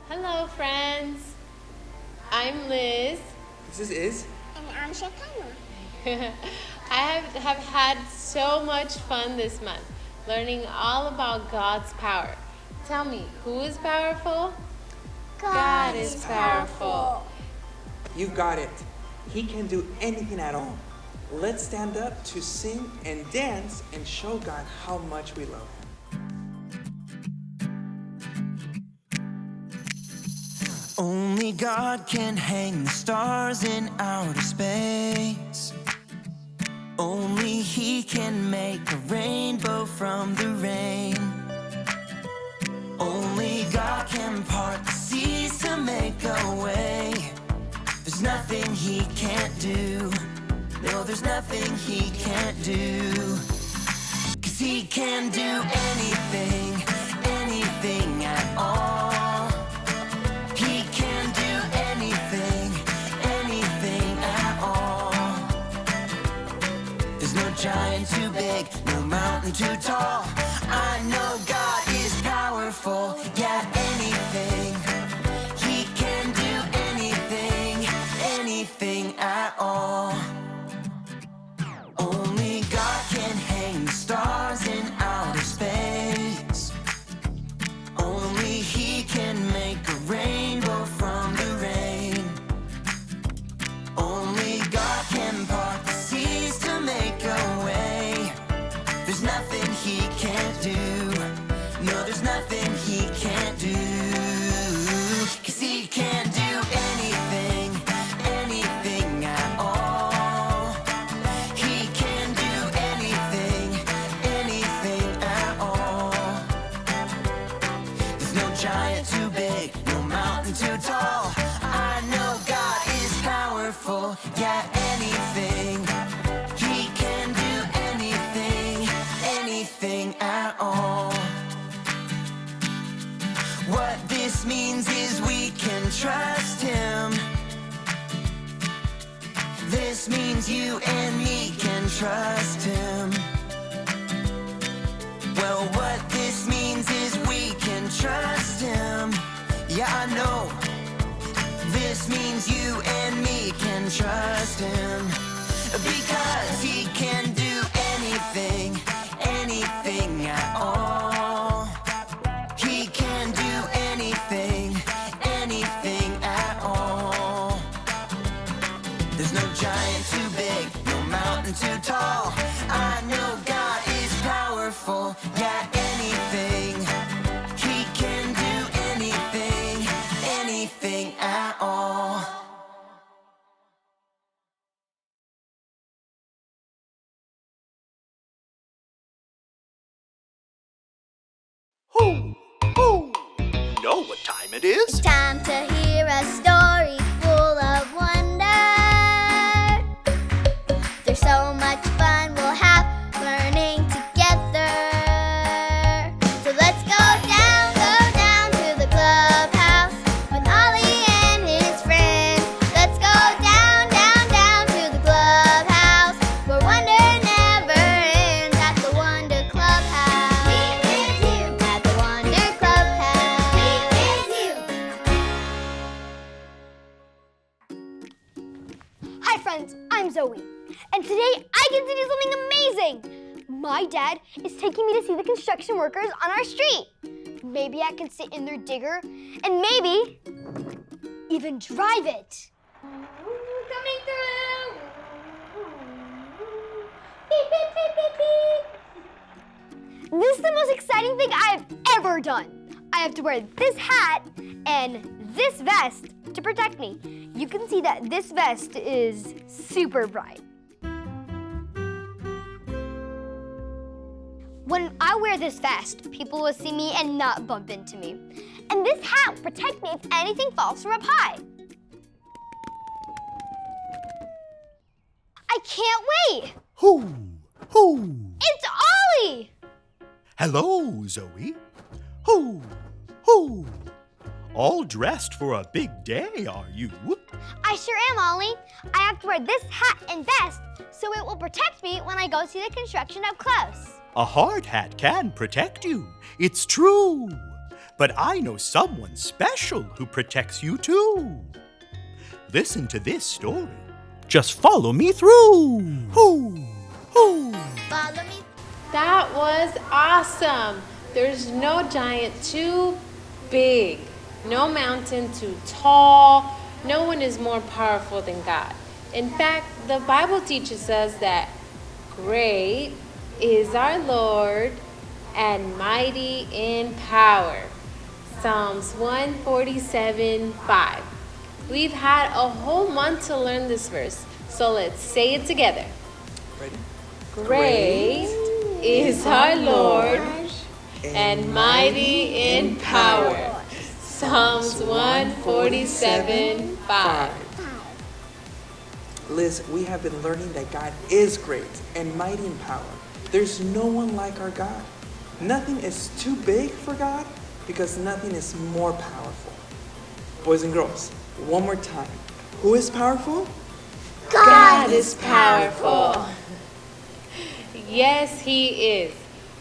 Hello, friends. I'm Liz. This is Iz. And I'm Shekinah. I have had so much fun this month learning all about God's power. Tell me, who is powerful? God is powerful. You got it. He can do anything at all. Let's stand up to sing and dance and show God how much we love Him. Only God can hang the stars in outer space. Only He can make a rainbow from the rain. Only God can part the seas to make a way. There's nothing He can't do. No, there's nothing He can't do. 'Cause He can do anything, anything at all. He can do anything, anything at all. There's no giant too big, no mountain too tall. I know God is powerful, yeah, anything. He can do anything, anything at all. Only God can hang the stars in outer space. Only He can make a rainbow from the rain. Only God can part the seas to make a way. There's nothing He can't do. No, there's nothing He can't do. 'Cause He can do anything, anything at all. He can do anything, anything at all. There's no giant too big, no mountain too tall. I know God is powerful, yeah, anything. He can do anything, anything at all. What this means is we can trust Him. This means you and me can trust Him. Well, what this means is we can trust Him. Yeah, I know. This means you and me can trust Him. Because He can do anything, anything at all. He can do anything, anything at all. There's no giant too big, no mountain too tall. I know God is powerful, yeah, anything. He can do anything, anything at all. Who? You know what time it is? Time to hear a story full of wonder. There's so much fun we'll have learning together. So let's go down to the clubhouse with Ollie and his friends. Let's go down to the clubhouse where wonder never ends at the Wonder Clubhouse. Meet with you at the Wonder Clubhouse. Meet with you. Hi friends, I'm Zoe, and today I get to do something amazing! My dad is taking me to see the construction workers on our street. Maybe I can sit in their digger, and maybe even drive it. Coming through! Beep, beep, beep, beep, beep. This is the most exciting thing I've ever done. I have to wear this hat and this vest to protect me. You can see that this vest is super bright. When I wear this vest, people will see me and not bump into me. And this hat will protect me if anything falls from up high. I can't wait! Who? It's Ollie! Hello, Zoe. Who? All dressed for a big day, are you? I sure am, Ollie. I have to wear this hat and vest so it will protect me when I go see the construction up close. A hard hat can protect you. It's true. but I know someone special who protects you too. Listen to this story. Just follow me through. Hoo, hoo. Follow me. That was awesome. There's no giant too big, no mountain too tall. No one is more powerful than God. In fact, the Bible teaches us that great is our Lord and mighty in power. Psalms 147:5. We've had a whole month to learn this verse, so let's say it together. Ready? Great is our Lord and mighty in power. Psalms 147:5. Liz, we have been learning that God is great and mighty in power. There's no one like our God. Nothing is too big for God because nothing is more powerful. Boys and girls, one more time. Who is powerful? God is powerful. Yes, He is.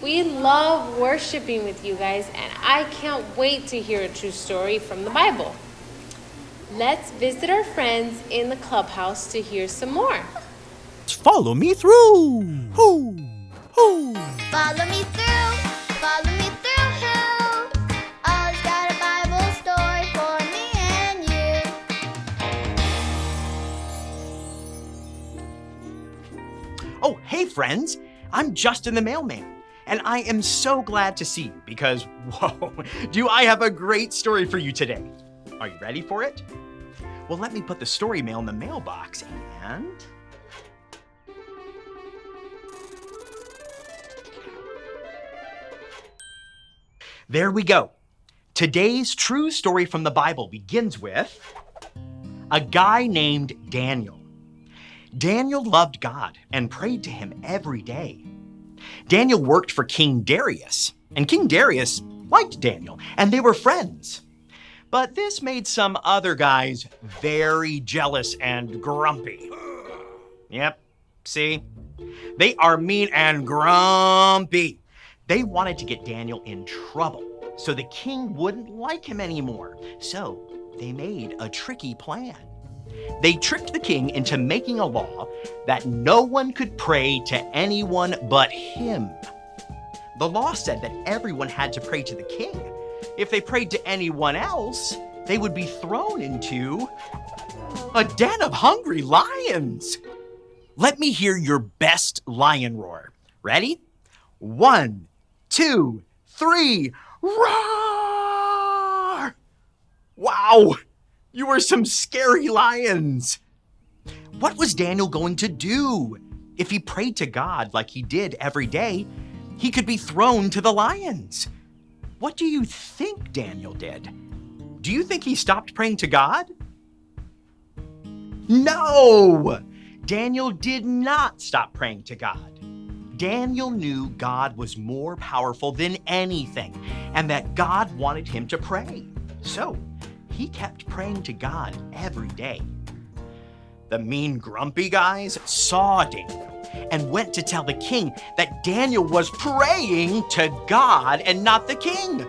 We love worshiping with you guys, and I can't wait to hear a true story from the Bible. Let's visit our friends in the clubhouse to hear some more. Follow me through. Hoo, hoo. Follow me through. Follow me through. Ollie's got a Bible story for me and you. Oh, hey friends, I'm Justin the Mailman, and I am so glad to see you because, whoa, do I have a great story for you today. Are you ready for it? Well, let me put the story mail in the mailbox and... There we go. Today's true story from the Bible begins with a guy named Daniel. Daniel loved God and prayed to him every day. Daniel worked for King Darius, and King Darius liked Daniel, and they were friends. But this made some other guys very jealous and grumpy. Yep, see? They are mean and grumpy. They wanted to get Daniel in trouble so the king wouldn't like him anymore. So they made a tricky plan. They tricked the king into making a law that no one could pray to anyone but him. The law said that everyone had to pray to the king. If they prayed to anyone else, they would be thrown into a den of hungry lions. Let me hear your best lion roar. Ready? 1, 2, 3, roar! Wow, you were some scary lions. What was Daniel going to do? If he prayed to God like he did every day, he could be thrown to the lions. What do you think Daniel did? Do you think he stopped praying to God? No! Daniel did not stop praying to God. Daniel knew God was more powerful than anything and that God wanted him to pray. So he kept praying to God every day. The mean, grumpy guys saw Daniel and went to tell the king that Daniel was praying to God and not the king.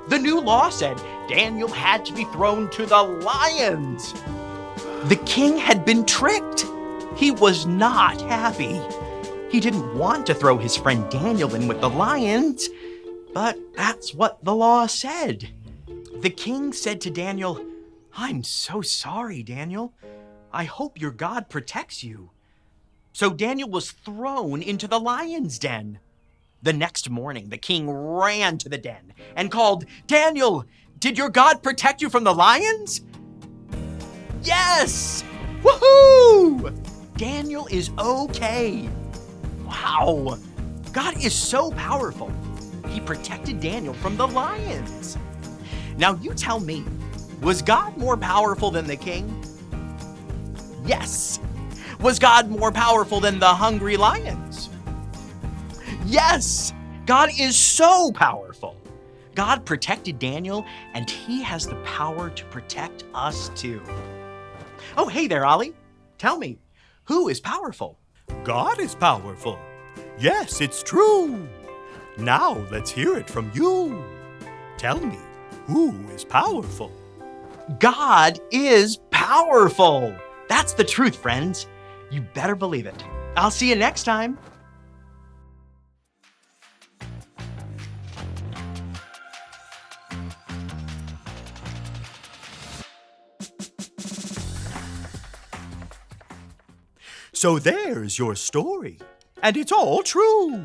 The new law said Daniel had to be thrown to the lions. The king had been tricked. He was not happy. He didn't want to throw his friend Daniel in with the lions, but that's what the law said. The king said to Daniel, "I'm so sorry, Daniel. I hope your God protects you." So Daniel was thrown into the lion's den. The next morning, the king ran to the den and called, "Daniel, did your God protect you from the lions?" Yes! Woohoo! Daniel is okay. Wow! God is so powerful. He protected Daniel from the lions. Now you tell me, was God more powerful than the king? Yes. Was God more powerful than the hungry lions? Yes. God is so powerful. God protected Daniel, and he has the power to protect us too. Oh, hey there, Ollie. Tell me, who is powerful? God is powerful. Yes, it's true. Now let's hear it from you. Tell me, Who is powerful? God is powerful. That's the truth, friends. You better believe it. I'll see you next time. So there's your story, and it's all true.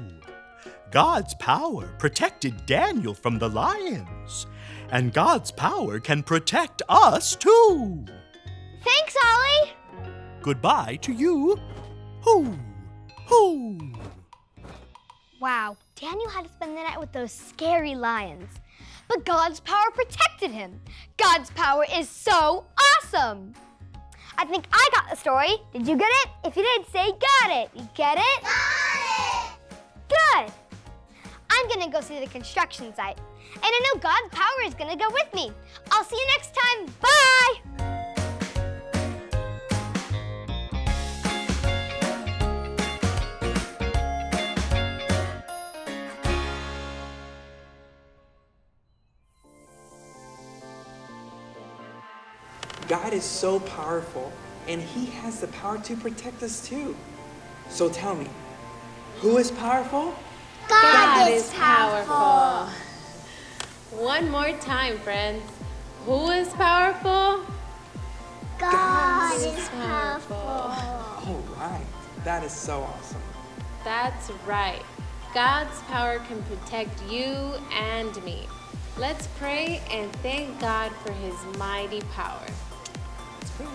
God's power protected Daniel from the lions, and God's power can protect us too. Thanks, Ollie. Goodbye to you. Hoo, hoo. Wow, Daniel had to spend the night with those scary lions. But God's power protected him. God's power is so awesome. I think I got the story. Did you get it? If you did, say got it. You get it? Got it! Good. I'm gonna go see the construction site. And I know God's power is gonna go with me. I'll see you next time. Bye! God is so powerful, and He has the power to protect us too. So tell me, who is powerful? God is powerful. One more time, friends. Who is powerful? God is is powerful. All right, that is so awesome. That's right. God's power can protect you and me. Let's pray and thank God for His mighty power. Let's pray.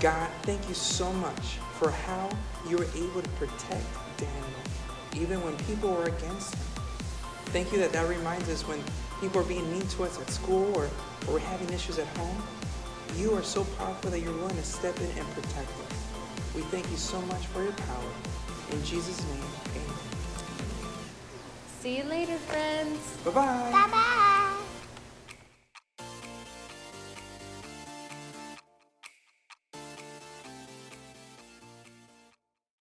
God, thank you so much for how you were able to protect Daniel, even when people were against him. Thank you that reminds us when people are being mean to us at school or we're having issues at home. You are so powerful that you're willing to step in and protect us. We thank you so much for your power. In Jesus' name, amen. See you later, friends. Bye-bye. Bye-bye.